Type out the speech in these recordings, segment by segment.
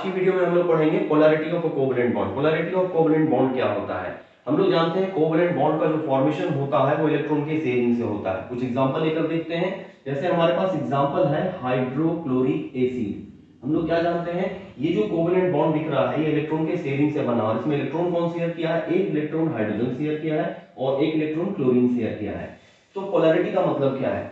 आज की वीडियो में हम लोग पढ़ेंगे polarity of a covalent bond. Polarity of covalent bond क्या होता है? हम लोग जानते हैं कोवैलेंट बॉन्ड का जो फॉर्मेशन होता है वो इलेक्ट्रॉन के शेयरिंग से होता है। कुछ एग्जांपल लेकर देखते हैं। जैसे हमारे पास एग्जांपल है हाइड्रोक्लोरिक एसिड। हम लोग क्या जानते हैं, ये जो कोवैलेंट बॉन्ड दिख रहा है ये इलेक्ट्रॉन के शेयरिंग से बना है। इसमें इलेक्ट्रॉन कौन शेयर किया है? एक इलेक्ट्रॉन हाइड्रोजन शेयर किया है और एक इलेक्ट्रॉन क्लोरीन शेयर किया है। तो पोलैरिटी का मतलब क्या है?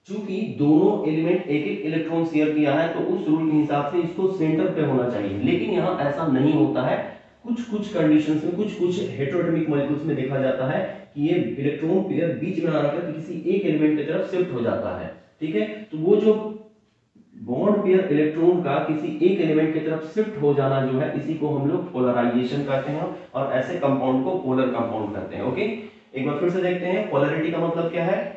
चूंकि दोनों एलिमेंट एक एक इलेक्ट्रॉन शेयर किया है तो उस रूल के हिसाब से इसको सेंटर पे होना चाहिए, लेकिन यहाँ ऐसा नहीं होता है। कुछ कुछ कंडीशंस में, कुछ कुछ हेटेरोटॉमिक मॉलिक्यूल्स में देखा जाता है कि ये इलेक्ट्रॉन पेयर बीच में आकर के किसी एक एलिमेंट की तरफ शिफ्ट हो जाता है। ठीक है, तो वो जो बॉन्ड पेयर इलेक्ट्रॉन का किसी एक एलिमेंट की तरफ शिफ्ट हो जाना जो है, इसी को हम लोग पोलराइजेशन कहते हैं और ऐसे कंपाउंड को पोलर कंपाउंड कहते हैं। ओके, एक बार फिर से देखते हैं पोलैरिटी का मतलब क्या है।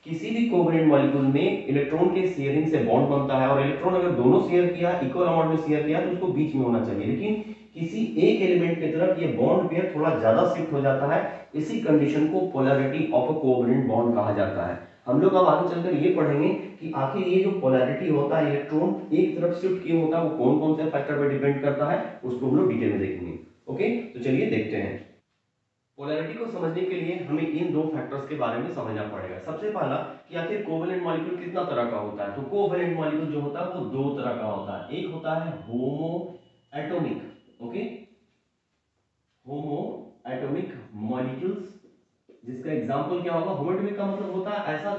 किसी भी कोवैलेंट मॉलिक्यूल में इलेक्ट्रॉन के शेयरिंग से बॉन्ड बनता है और इलेक्ट्रॉन अगर दोनों शेयर किया, इक्वल अमाउंट में शेयर किया तो उसको बीच में होना चाहिए, लेकिन किसी एक एलिमेंट की तरफ ये बॉन्ड पेयर थोड़ा ज्यादा शिफ्ट हो जाता है। इसी कंडीशन को polarity of a covalent bond कहा जाता है। हम लोग अब आगे चलकर ये पढ़ेंगे कि आखिर ये जो पोलैरिटी होता है, इलेक्ट्रॉन एक तरफ शिफ्ट क्यों होता है, वो कौन कौन से फैक्टर पर डिपेंड करता है, उसको हम लोग डिटेल में देखेंगे। ओके, तो चलिए देखते हैं। पोलैरिटी को समझने के लिए हमें इन दो फैक्टर्स के बारे में समझना पड़ेगा। सबसे पहला कि आखिर कोवैलेंट मॉलिक्यूल कितना तरह का होता है। तो कोवैलेंट मॉलिक्यूल जो होता है वो दो तरह का होता है। एक होता है होमो एटॉमिक, ओके, होमो एटॉमिक मॉलिक्यूल्स, जिसका एग्जांपल क्या होगा? होमोएटॉमिक का मतलब होता है ऐसा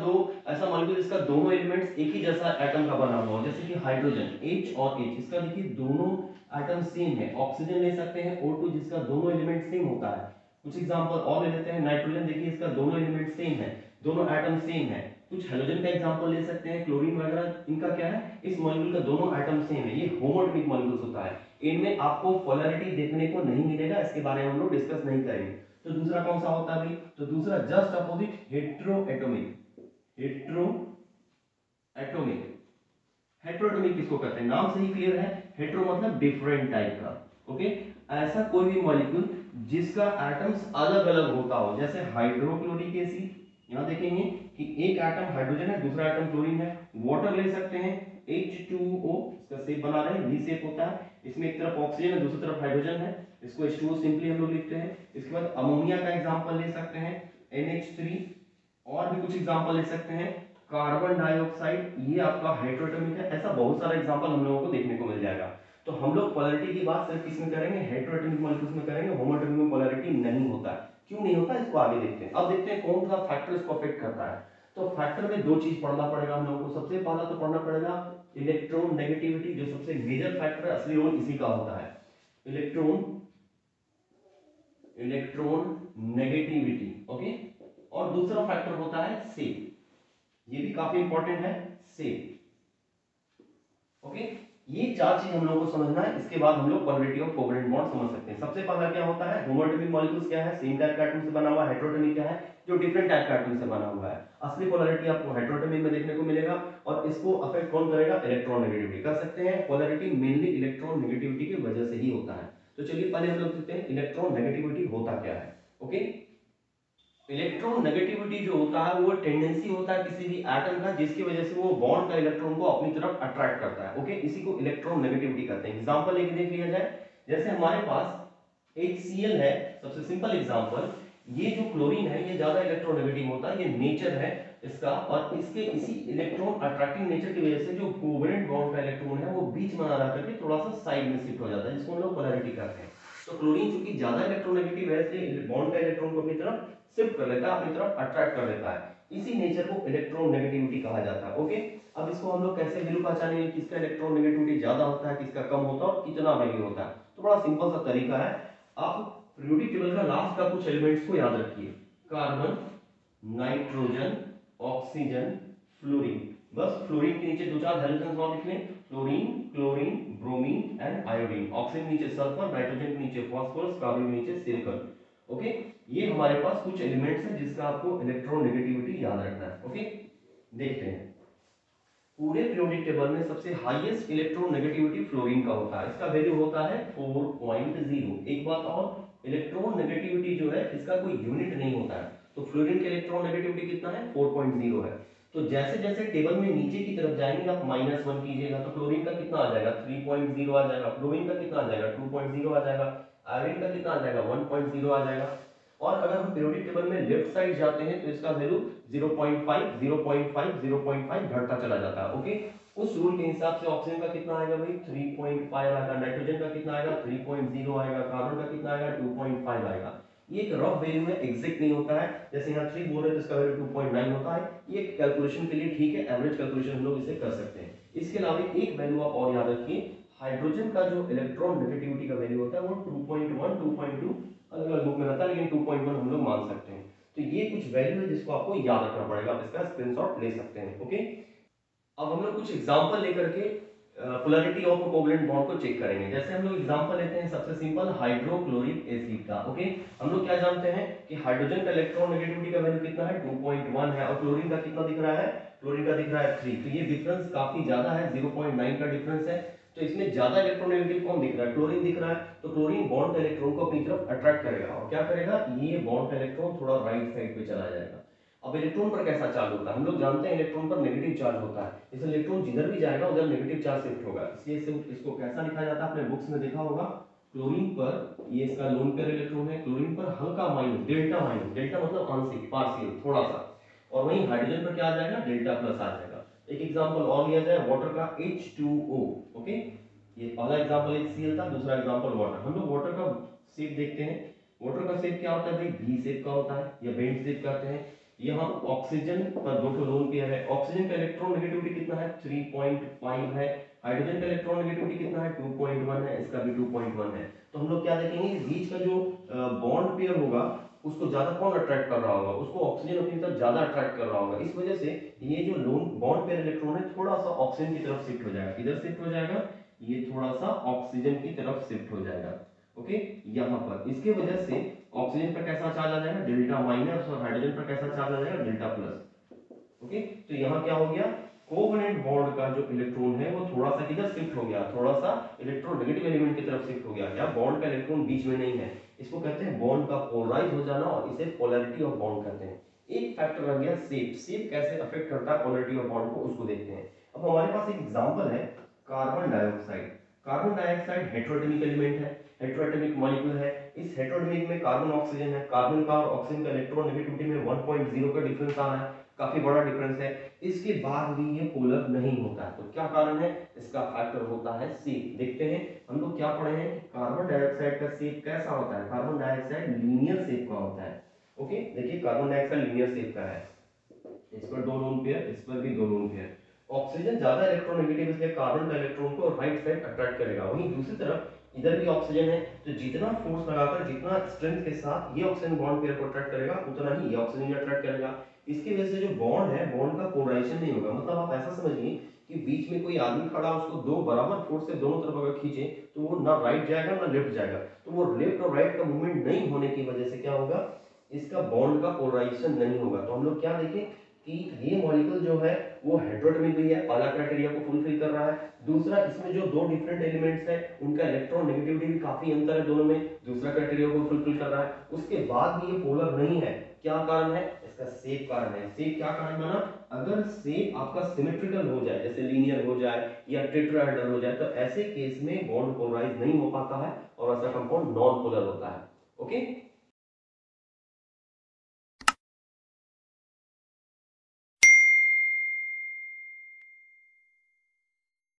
मॉलिक्यूल जिसका दोनों एलिमेंट्स एक ही जैसा एटम का बना हुआ हो। जैसे कि हाइड्रोजन H और H, इसका देखिए दोनों एटम सेम है। ऑक्सीजन ले सकते हैं O2, जिसका दोनों एलिमेंट सेम होता है। कुछ एग्जांपल और ले लेते हैं। नाइट्रोजन देखिए, इसका दोनों एलिमेंट सेम है, दोनों एटम सेम है। कुछ हेलोजन का एग्जांपल ले सकते हैं, क्लोरीन वगैरह, इनका क्या है, इस मॉलिक्यूल का दोनों एटम सेम है। ये होमोएटॉमिक मॉलिक्यूल्स होता है। इनमें आपको पोलैरिटी देखने को नहीं मिलेगा, इसके बारे में हम लोग डिस्कस नहीं करेंगे। तो दूसरा कौन सा होता है भाई? तो दूसरा just opposite, heteroatomic. Heteroatomic, heteroatomic किसको कहते हैं? नाम से ही क्लियर है, हेट्रो मतलब डिफरेंट टाइप का। ओके, ऐसा कोई भी मॉलिक्यूल जिसका एटम्स अलग अलग होता हो, जैसे हाइड्रोक्लोरिक एसिड, यहां देखेंगे कि एक एटम हाइड्रोजन है, दूसरा एटम क्लोरीन है। वाटर ले सकते हैं H2O, इसका शेप बना रहे हैं, वी शेप होता है। इसमें एक तरफ ऑक्सीजन है, दूसरी तरफ हाइड्रोजन है, इसको H2O सिंपली हम लोग लिखते हैं। इसके बाद अमोनिया का एग्जांपल ले सकते हैं, NH3। और भी कुछ एग्जांपल ले सकते हैं, कार्बन डाइऑक्साइड, ये आपका हाइड्रोएटॉमिक है। ऐसा बहुत सारा एग्जांपल हम लोगों को देखने को मिल जाएगा। तो हम लोग पोलैरिटी की बात सिर्फ किसमें करेंगे? हेट्रोएटॉमिक मॉलिक्यूल्स में करेंगे। होमोएटॉमिक में पोलैरिटी नहीं होता है। क्यों नहीं होता, इसको आगे देखते हैं। अब देखते हैं कौन सा फैक्टर इसको अफेक्ट करता है। तो फैक्टर में दो चीज पढ़ना पड़ेगा हम लोगों को। सबसे पहला तो पढ़ना पड़ेगा इलेक्ट्रॉन नेगेटिविटी, जो सबसे मेजर फैक्टर है, असली रोल इसी का होता है। Electron negativity, okay. और दूसरा फैक्टर होता है शेप, ये भी काफी इंपॉर्टेंट है, शेप। ओके, ये चार चीज हम लोगों को समझना है। इसके बाद हम लोग पोलैरिटी ऑफ कोवैलेंट बॉन्ड समझ सकते हैं। सबसे पहला क्या होता है? होमोएटॉमिक मॉलिक्यूल्स क्या है? सेम टाइप का एटम से बना हुआ। हेट्रोएटॉमिक क्या है? जो डिफरेंट टाइप का एटम से बना हुआ है। असली पोलैरिटी आपको हेट्रोएटॉमिक में देखने को मिलेगा। और इसको अफेक्ट कौन करेगा? Electron negativity. कर सकते हैं पोलैरिटी मेनली इलेक्ट्रॉन नेगेटिविटी की वजह से ही होता है। तो चलिए पहले हम लोग देखते हैं इलेक्ट्रॉन नेगेटिविटी होता क्या है। ओके, इलेक्ट्रॉन नेगेटिविटी जो होता है वो टेंडेंसी होता है किसी भी एटम का, जिसकी वजह से वो बॉन्ड का इलेक्ट्रॉन को अपनी तरफ अट्रैक्ट करता है। ओके, इसी को इलेक्ट्रॉन नेगेटिविटी कहते हैं। एग्जांपल लेके देख लिया जाए। जैसे हमारे पास HCl है, सबसे सिंपल एग्जांपल। ये जो क्लोरीन है ये ज्यादा इलेक्ट्रोनेगेटिव होता है, ये नेचर है इसका। और इसके इसी इलेक्ट्रॉन अट्रैक्टिंग नेचर की वजह से जो कोवैलेंट बॉन्ड का इलेक्ट्रॉन है वो बीच में आ करके थोड़ा सा साइड में शिफ्ट हो जाता है, जिसको हम लोग पोलैरिटी कहते हैं। तो क्लोरीन चूंकि ज्यादा इलेक्ट्रोनेगेटिव है, इसलिए बॉन्ड का इलेक्ट्रॉन को अपनी तरफ शिफ्ट कर लेता है, अपनी तरफ अट्रैक्ट कर लेता है। इसी नेचर को इलेक्ट्रॉन नेगेटिविटी कहा जाता है। ओके, अब इसको हम लोग कैसे वैल्यू पहचानेंगे, किसका इलेक्ट्रॉन नेगेटिविटी ज्यादा होता है, किसका कम होता है और कितना वैल्यू होता है? तो बड़ा सिंपल सा तरीका है। आप पीरियोडिक टेबल का लास्ट का कुछ एलिमेंट्स को याद रखिए, कार्बन, नाइट्रोजन, ऑक्सीजन, फ्लोरीन। बस फ्लोरीन के नीचे दो चार हेलोजन और लिख लें, fluorine, chlorine, bromine and iodine. Oxygen नीचे सल्फर, नाइट्रोजन के नीचे फास्फोरस, कार्बन के नीचे सिलिकॉन। ओके, ये हमारे पास कुछ एलिमेंट्स हैं जिसका आपको इलेक्ट्रॉन नेगेटिविटी याद रखना है। ओके, देखते हैं। पूरे पीरियोडिक टेबल में सबसे हाईएस्ट इलेक्ट्रॉन नेगेटिविटी फ्लोरीन का होता है, इसका वैल्यू होता है 4.0। एक बात और, इलेक्ट्रॉन नेगेटिविटी जो है इसका कोई यूनिट नहीं होता है। तो फ्लोरीन का इलेक्ट्रॉन नेगेटिविटी कितना है? 4.0 है। तो जैसे जैसे टेबल में नीचे की तरफ जाएंगे आप -1 कीजिएगा तो क्लोरीन का कितना आ जाएगा 3.0 आ जाएगा, फ्लोरीन का कितना आ जाएगा 2.0 आ जाएगा, आयोडीन का कितना आ जाएगा 1.0 आ जाएगा। और अगर हम पीरियोडिक टेबल में लेफ्ट साइड जाते हैं तो इसका वैल्यू 0.5 0.5 0.5 घटता चला जाता है। ओके, उस रूल के हिसाब से ऑक्सीजन का कितना आएगा भाई 3.5 आएगा, नाइट्रोजन का कितना आएगा 3.0 आएगा, कार्बन का कितना आएगा 2.5 आएगा। ये एक रफ वैल्यू है, एग्जैक्ट नहीं होता है। जैसे यहाँ 3 बोल रहे हैं तो इसका वैल्यू 2.9 होता है। ये कैलकुलेशन के लिए ठीक है, एवरेज कैलकुलेशन हम लोग इसे कर सकते हैं। इसके अलावा एक वैल्यू आप और याद रखिए, हाइड्रोजन का जो इलेक्ट्रॉन नेगेटिविटी का वैल्यू होता है वो 2.1 2.2 अलग अलग बुक में रहता है, लेकिन 2.1 हम लोग मान सकते हैं। तो ये कुछ वैल्यू है जिसको आपको याद रखना पड़ेगा, आप इसका स्क्रीनशॉट ले सकते हैं। ओके, अब हम लोग कुछ एग्जांपल लेकर के पोलैरिटी ऑफ कोवैलेंट बॉन्ड को चेक करेंगे। जैसे हम लोग एग्जांपल लेते हैं सबसे सिंपल हाइड्रोक्लोरिक एसिड का। ओके, हम लोग क्या जानते हैं कि हाइड्रोजन का इलेक्ट्रॉन नेगेटिविटी का वैल्यू कितना है 2.1 है, और क्लोरीन का कितना दिख रहा है, क्लोरीन का दिख रहा है 3। तो ये डिफरेंस काफी ज्यादा है, 0.9 का डिफरेंस है। तो इसमें ज्यादा इलेक्ट्रोनेगेटिव कौन दिख रहा है, क्लोरीन दिख रहा है। तो क्लोरीन बॉन्ड का इलेक्ट्रॉन को अपनी तरफ अट्रैक्ट करेगा और क्या करेगा, ये बॉन्ड का इलेक्ट्रॉन थोड़ा राइट साइड पे चला जाएगा। अब इलेक्ट्रॉन पर कैसा चार्ज होता है, हम लोग जानते हैं इलेक्ट्रॉन पर नेगेटिव चार्ज होता है, इसलिए इलेक्ट्रॉन जिधर भी जाएगा उधर नेगेटिव चार्ज शिफ्ट होगा। इसलिए इसको कैसा लिखा जाता है, आपने बुक्स में देखा होगा, क्लोरीन पर ये इसका लोन पेयर इलेक्ट्रॉन है, क्लोरीन पर हल्का माइनस, डेल्टा माइनस, डेल्टा मतलब आंशिक, पार्शियल, थोड़ा सा। और वहीं हाइड्रोजन पर क्या आ जाएगा, डेल्टा प्लस आ जाएगा। एक एग्जांपल और लिया जाए वाटर का, H2O। ओके, ये पहला एग्जांपल HCl था, दूसरा एग्जांपल वाटर। हम लोग वाटर का शेप देखते हैं। वाटर का शेप क्या होता है भाई, वी शेप का होता है या बेंट शेप कहते हैं। यहाँ ऑक्सीजन पर 2 लोन पेयर है, ऑक्सीजन का इलेक्ट्रॉन नेगेटिविटी कितना है 3.5 है, हाइड्रोजन का इलेक्ट्रॉन नेगेटिविटी कितना है 2.1 है, इसका भी 2.1 है। तो हम लोग क्या देखेंगे, बीच का जो बॉन्ड पेयर होगा उसको ज्यादा कौन अट्रैक्ट कर रहा होगा, उसको ऑक्सीजन अपनी तरफ ज्यादा अट्रैक्ट कर रहा होगा। इस वजह से ये जो लोन बॉन्ड पेयर इलेक्ट्रॉन है थोड़ा सा ऑक्सीजन की तरफ शिफ्ट हो जाएगा। किधर शिफ्ट हो जाएगा, ये थोड़ा सा ऑक्सीजन की तरफ शिफ्ट हो जाएगा। ओके, यहाँ पर इसके वजह से ऑक्सीजन पर कैसा चार्ज आ जाएगा, डेल्टा माइनस, और हाइड्रोजन पर कैसा चार्ज आ जाएगा, डेल्टा प्लस। ओके, तो यहाँ क्या हो गया, कोवेलेंट बॉन्ड का जो इलेक्ट्रॉन है वो थोड़ा सा किधर शिफ्ट हो गया, थोड़ा सा इलेक्ट्रॉन नेगेटिव एलिमेंट की तरफ शिफ्ट हो गया। क्या, बॉन्ड का इलेक्ट्रॉन बीच में नहीं है, इसको कहते हैं बॉन्ड का पोलराइज हो जाना, और इसे पोलैरिटी ऑफ बॉन्ड कहते हैं। एक फैक्टर रह गया शेप, शेप कैसे अफेक्ट करता है पोलैरिटी ऑफ बॉन्ड को, उसको देखते हैं। अब हमारे पास एक एग्जांपल है carbon dioxide. Carbon dioxide heteroatomic element है, हेटेरोटॉमिक मॉलिक्यूल है। इस हेटेरोटॉमिक में कार्बन ऑक्सीजन है, कार्बन का और ऑक्सीजन का इलेक्ट्रॉन नेगेटिविटी में 1.0 का डिफरेंस आ रहा है, काफी बड़ा डिफरेंस है। इसके बाद भी ये पोलर नहीं होता है, तो क्या कारण है, इसका फैक्टर होता है शेप। देखते हैं हम लोग क्या पढ़े हैं कि कार्बन डाइऑक्साइड का शेप कैसा होता है, कार्बन डाइऑक्साइड लीनियर शेप का होता है। ओके, देखिए कार्बन डाइऑक्साइड लीनियर शेप का है, इस पर 2 लोन पेयर, इस पर भी 2 लोन पेयर। ऑक्सीजन ज्यादा इलेक्ट्रोनेगेटिव, इसलिए कार्बन का इलेक्ट्रॉन को राइट साइड अट्रैक्ट करेगा। वहीं दूसरी तरफ इधर भी ऑक्सीजन है, तो जितना फोर्स लगाकर, जितना स्ट्रेंथ के साथ ये ऑक्सीजन बॉन्ड पेयर को अट्रैक्ट करेगा, उतना ही ये ऑक्सीजन भी अट्रैक्ट करेगा। इसकी वजह से जो बॉन्ड है, बॉन्ड का पोलराइजेशन नहीं होगा। मतलब आप ऐसा समझिए कि बीच में कोई आदमी खड़ा, उसको 2 बराबर फोर्स से दोनों तरफ अगर खींचे तो वो ना राइट जाएगा ना लेफ्ट जाएगा। तो वो लेफ्ट और राइट का मूवमेंट नहीं होने की वजह से क्या होगा, इसका बॉन्ड का पोलराइजेशन नहीं होगा। तो हम लोग क्या देखें कि ये मॉलिक्यूल जो है वो हेटेरोटॉमिक भी है, पहला क्राइटेरिया को फुलफिल कर रहा है। दूसरा, इसमें जो 2 डिफरेंट एलिमेंट्स हैं उनका इलेक्ट्रॉन नेगेटिविटी भी काफी अंतर है दोनों में, दूसरा क्राइटेरिया को फुलफिल कर रहा है। उसके बाद भी ये पोलर नहीं है, क्या कारण है, इसका शेप कारण है। शेप क्या कारण बना, अगर शेप आपका सिमेट्रिकल हो जाए, जैसे लीनियर हो जाए या टेट्राहेड्रल हो जाए, तो ऐसे केस में बॉन्ड पोलराइज नहीं हो पाता है और ऐसा कंपाउंड नॉन पोलर होता है। ओके,